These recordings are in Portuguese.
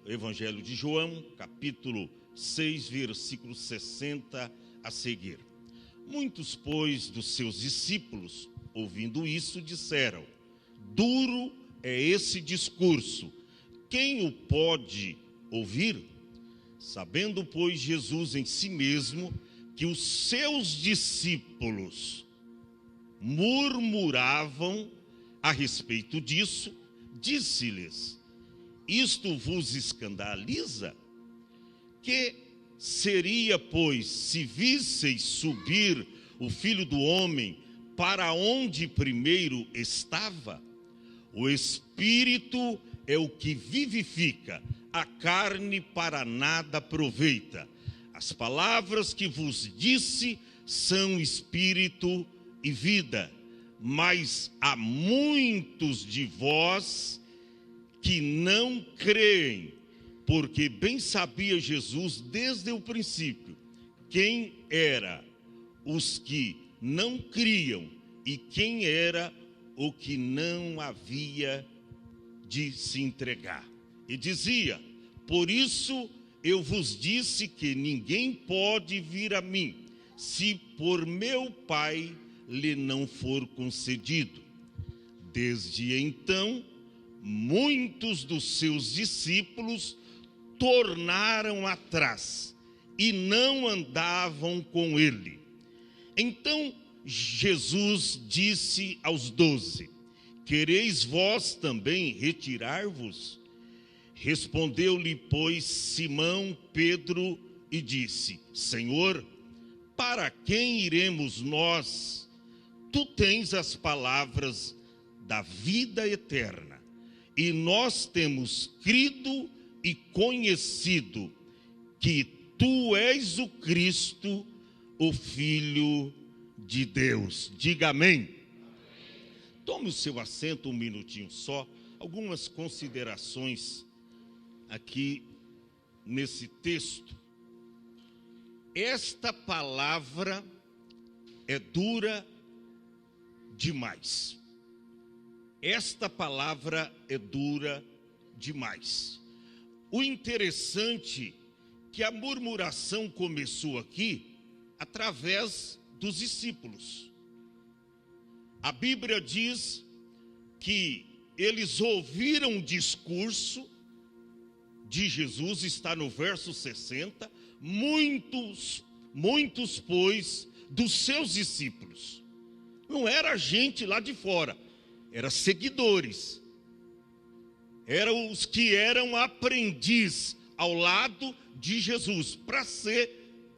Evangelho de João, capítulo 6, versículo 60 a seguir. Muitos, pois, dos seus discípulos, ouvindo isso, disseram: duro é esse discurso, quem o pode ouvir? Sabendo, pois, Jesus em si mesmo que os seus discípulos murmuravam a respeito disso, disse-lhes: isto vos escandaliza? Que seria, pois, se visseis subir o Filho do Homem para onde primeiro estava? O Espírito é o que vivifica, a carne para nada aproveita. As palavras que vos disse são espírito e vida, mas há muitos de vós que não creem, porque bem sabia Jesus desde o princípio quem era os que não criam e quem era o que não havia de se entregar. E dizia: por isso eu vos disse que ninguém pode vir a mim, se por meu Pai lhe não for concedido. Desde então, muitos dos seus discípulos tornaram atrás e não andavam com ele. Então Jesus disse aos 12: quereis vós também retirar-vos? Respondeu-lhe, pois, Simão Pedro e disse: Senhor, para quem iremos nós? Tu tens as palavras da vida eterna, e nós temos crido e conhecido que tu és o Cristo, o Filho de Deus. Diga amém. Tome o seu assento um minutinho só. Algumas considerações aqui nesse texto. Esta palavra é dura demais. Esta palavra é dura demais. O interessante é que a murmuração começou aqui através dos discípulos. A Bíblia diz que eles ouviram o discurso de Jesus, está no verso 60, muitos, pois, dos seus discípulos. Não era gente lá de fora, eram seguidores. Eram os que eram aprendiz ao lado de Jesus, para ser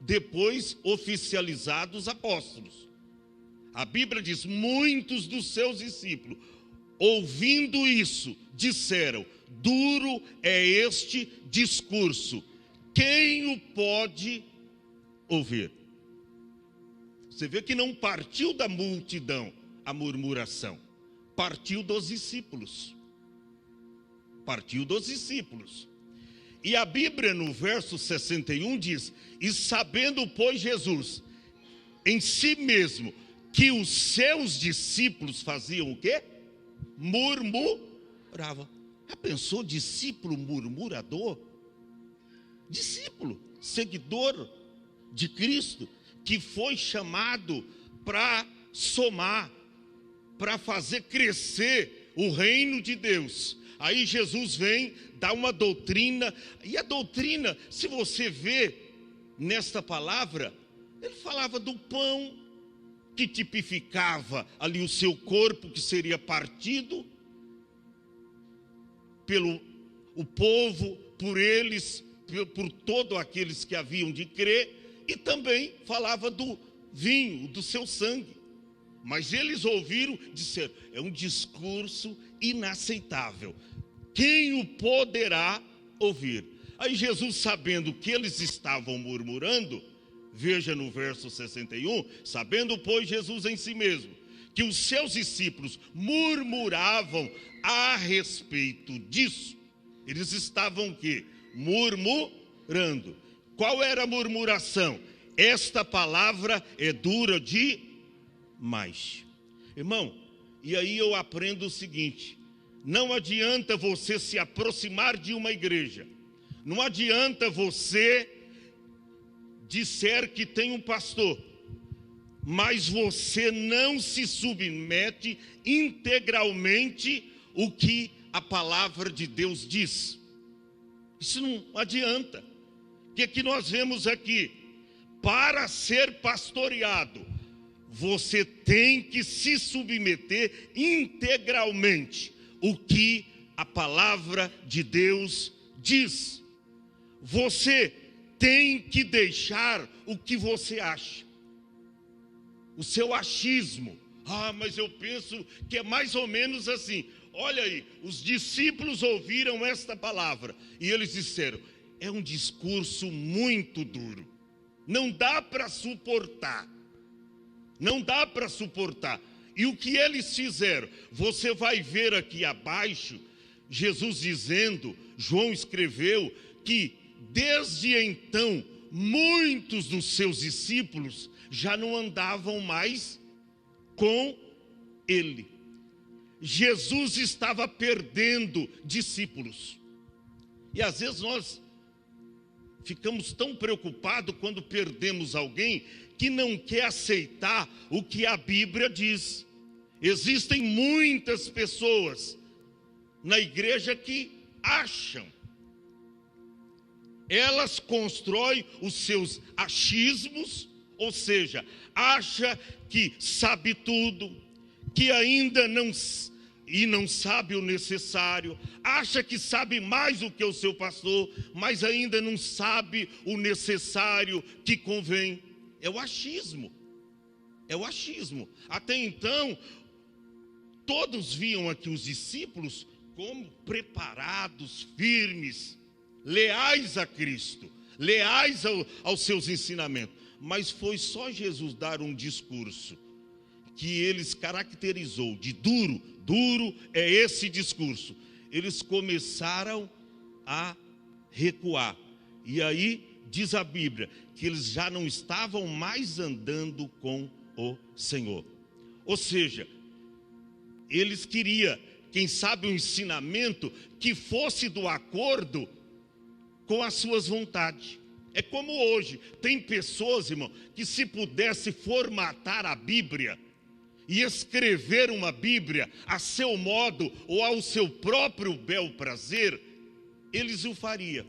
depois oficializados apóstolos. A Bíblia diz: muitos dos seus discípulos, ouvindo isso, disseram: duro é este discurso, quem o pode ouvir? Você vê que não partiu da multidão a murmuração, partiu dos discípulos. Partiu dos discípulos. E a Bíblia no verso 61 diz: e sabendo, pois, Jesus em si mesmo que os seus discípulos faziam o quê? Murmuravam. Já pensou, discípulo murmurador? Discípulo, seguidor de Cristo, que foi chamado para somar, para fazer crescer o reino de Deus. Aí Jesus vem, dá uma doutrina, e a doutrina, se você vê nesta palavra, ele falava do pão, que tipificava ali o seu corpo, que seria partido pelo o povo, por eles, por todos aqueles que haviam de crer, e também falava do vinho, do seu sangue. Mas eles ouviram, disseram: é um discurso inaceitável, quem o poderá ouvir? Aí Jesus, sabendo que eles estavam murmurando, veja no verso 61, sabendo, pois, Jesus em si mesmo que os seus discípulos murmuravam a respeito disso, eles estavam o quê? Murmurando. Qual era a murmuração? Esta palavra é dura demais. Irmão, e aí eu aprendo o seguinte: não adianta você se aproximar de uma igreja, Não adianta você disser que tem um pastor, mas você não se submete integralmente o que a palavra de Deus diz. Isso não adianta. O que é que nós vemos aqui? Para ser pastoreado, você tem que se submeter integralmente o que a palavra de Deus diz. Você tem que deixar o que você acha, o seu achismo. Mas eu penso que é mais ou menos assim. Olha aí, os discípulos ouviram esta palavra e eles disseram: é um discurso muito duro, não dá para suportar, não dá para suportar. E o que eles fizeram? Você vai ver aqui abaixo, Jesus dizendo, João escreveu, que desde então, muitos dos seus discípulos já não andavam mais com ele. Jesus estava perdendo discípulos. E às vezes nós ficamos tão preocupados quando perdemos alguém que não quer aceitar o que a Bíblia diz. Existem muitas pessoas na igreja que acham. Elas constroem os seus achismos, ou seja, acha que sabe tudo, que ainda não sabe o necessário, acha que sabe mais do que o seu pastor, mas ainda não sabe o necessário que convém. É o achismo. É o achismo. Até então, todos viam aqui os discípulos como preparados, firmes, leais a Cristo, leais aos seus ensinamentos. Mas foi só Jesus dar um discurso que eles caracterizou de duro. Duro é esse discurso. Eles começaram a recuar. E aí diz a Bíblia que eles já não estavam mais andando com o Senhor. Ou seja, eles queriam, quem sabe, um ensinamento que fosse do acordo com as suas vontades. É como hoje, tem pessoas, irmão, que se pudesse formatar a Bíblia e escrever uma Bíblia a seu modo ou ao seu próprio bel prazer, eles o fariam.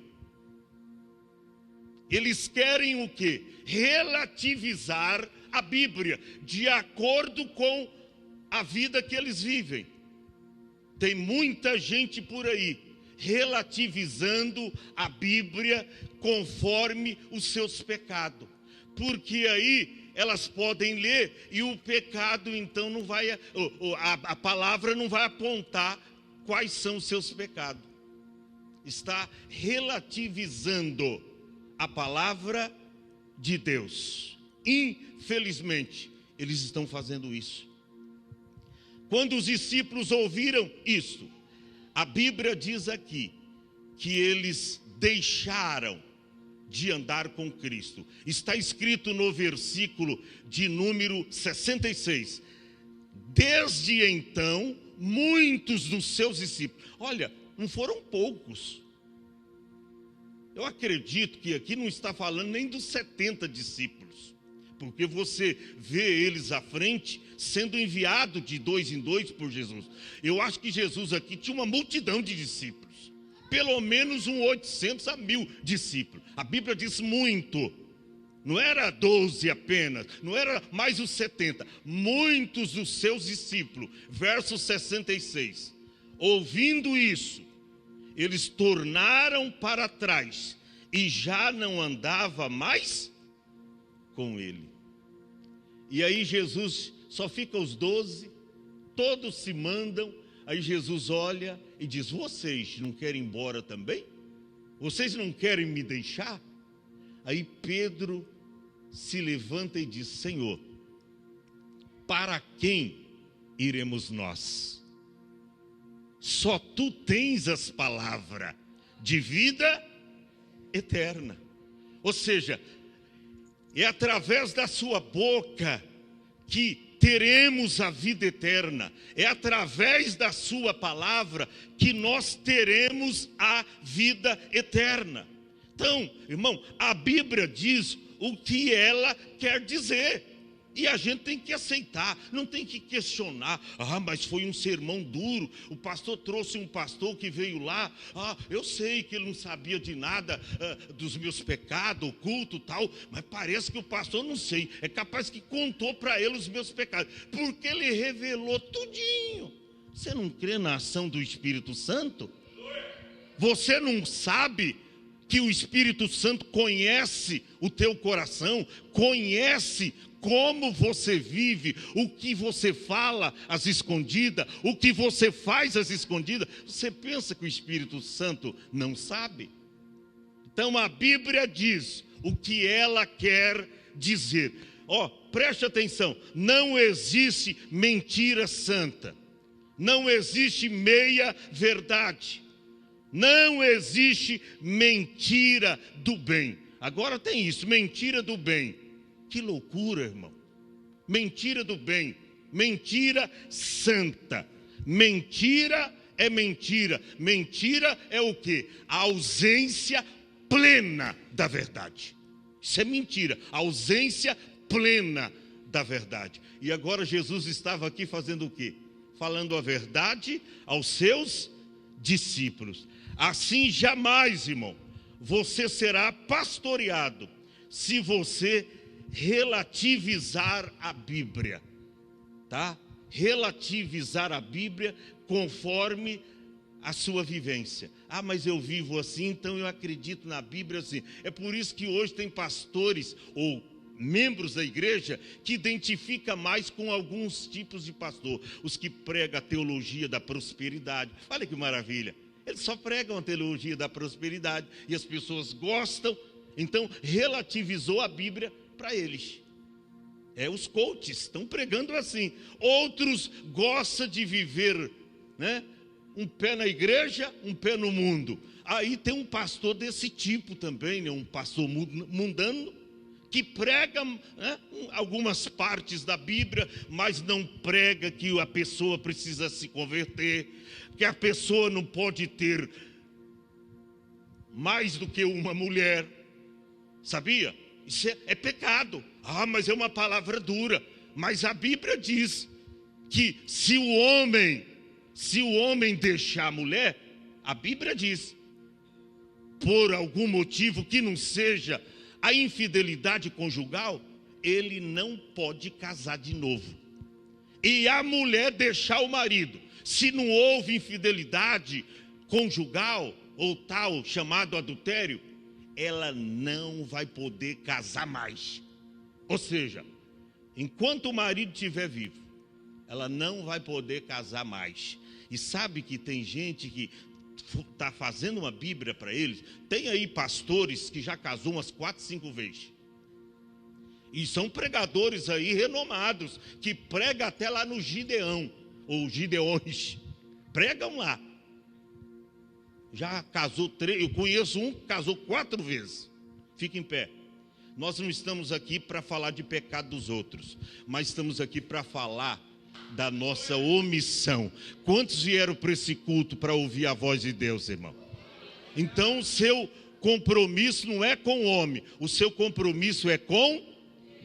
Eles querem o quê? Relativizar a Bíblia de acordo com a vida que eles vivem. Tem muita gente por aí relativizando a Bíblia conforme os seus pecados, porque aí elas podem ler e o pecado então não vai, a palavra não vai apontar quais são os seus pecados. Está relativizando a palavra de Deus. Infelizmente, eles estão fazendo isso. Quando os discípulos ouviram isso, a Bíblia diz aqui que eles deixaram de andar com Cristo. Está escrito no versículo de número 66. Desde então, muitos dos seus discípulos, olha, não foram poucos. Eu acredito que aqui não está falando nem dos 70 discípulos, porque você vê eles à frente sendo enviado de 2 em 2 por Jesus. Eu acho que Jesus aqui tinha uma multidão de discípulos, pelo menos 800 a 1000 discípulos. A Bíblia diz muito, não era 12 apenas, não era mais os 70, muitos dos seus discípulos. Verso 66, ouvindo isso, eles tornaram para trás e já não andava mais com ele. E aí Jesus, só fica os 12, todos se mandam. Aí Jesus olha e diz: vocês não querem ir embora também? Vocês não querem me deixar? Aí Pedro se levanta e diz: Senhor, para quem iremos nós? Só tu tens as palavras de vida eterna. Ou seja, é através da sua boca que teremos a vida eterna. É através da sua palavra que nós teremos a vida eterna. Então, irmão, a Bíblia diz o que ela quer dizer. E a gente tem que aceitar, não tem que questionar. Mas foi um sermão duro. O pastor trouxe um pastor que veio lá. Eu sei que ele não sabia de nada dos meus pecados, oculto e tal. Mas parece que o pastor não sei. É capaz que contou para ele os meus pecados. Porque ele revelou tudinho. Você não crê na ação do Espírito Santo? Você não sabe que o Espírito Santo conhece o teu coração, conhece como você vive, o que você fala às escondidas, o que você faz às escondidas. Você pensa que o Espírito Santo não sabe? Então a Bíblia diz o que ela quer dizer. Preste atenção, não existe mentira santa, não existe meia verdade, não existe mentira do bem. Agora tem isso, mentira do bem. Que loucura, irmão. Mentira do bem, mentira santa. Mentira é mentira. Mentira é o quê? A ausência plena da verdade. Isso é mentira, a ausência plena da verdade. E agora Jesus estava aqui fazendo o quê? Falando a verdade aos seus discípulos. Assim jamais, irmão, você será pastoreado se você relativizar a Bíblia, tá? Relativizar a Bíblia conforme a sua vivência. Mas eu vivo assim, então eu acredito na Bíblia assim. É por isso que hoje tem pastores ou membros da igreja que identifica mais com alguns tipos de pastor. Os que pregam a teologia da prosperidade. Olha que maravilha. Eles só pregam a teologia da prosperidade e as pessoas gostam. Então relativizou a Bíblia para eles. Os coaches estão pregando assim. Outros gostam de viver, né? Um pé na igreja, um pé no mundo. Aí tem um pastor desse tipo também, né? Um pastor mundano, que prega, né, algumas partes da Bíblia, mas não prega que a pessoa precisa se converter, que a pessoa não pode ter mais do que uma mulher. Sabia? Isso é pecado. Mas é uma palavra dura. Mas a Bíblia diz que se o homem deixar a mulher, a Bíblia diz, por algum motivo que não seja a infidelidade conjugal, ele não pode casar de novo. E a mulher deixar o marido, se não houve infidelidade conjugal ou tal chamado adultério, ela não vai poder casar mais. Ou seja, enquanto o marido estiver vivo, ela não vai poder casar mais. E sabe que tem gente que está fazendo uma Bíblia para eles. Tem aí pastores que já casou umas 4, 5 vezes. E são pregadores aí renomados, que pregam até lá no Gideão, ou Gideões. Pregam lá. Já casou 3, eu conheço um que casou 4 vezes. Fica em pé. Nós não estamos aqui para falar de pecado dos outros, mas estamos aqui para falar da nossa omissão. Quantos vieram para esse culto para ouvir a voz de Deus, irmão? Então o seu compromisso não é com o homem, o seu compromisso é com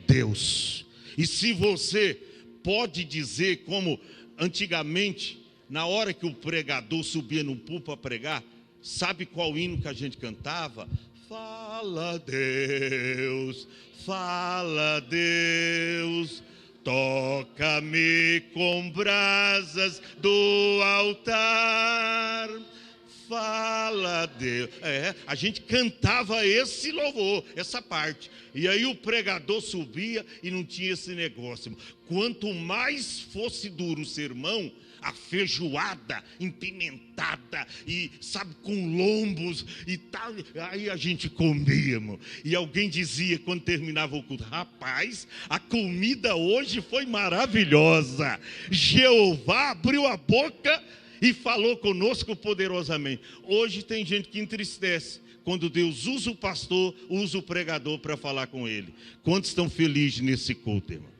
Deus. E se você pode dizer, como antigamente, na hora que o pregador subia no púlpito para pregar, sabe qual hino que a gente cantava? Fala Deus, toca-me com brasas do altar. Fala Deus. A gente cantava esse louvor, essa parte. E aí o pregador subia e não tinha esse negócio. Quanto mais fosse duro o sermão, a feijoada empimentada e, sabe, com lombos e tal, aí a gente comia, irmão. E alguém dizia quando terminava o culto: rapaz, a comida hoje foi maravilhosa. Jeová abriu a boca e falou conosco poderosamente. Hoje tem gente que entristece quando Deus usa o pastor, usa o pregador para falar com ele. Quantos estão felizes nesse culto, irmão?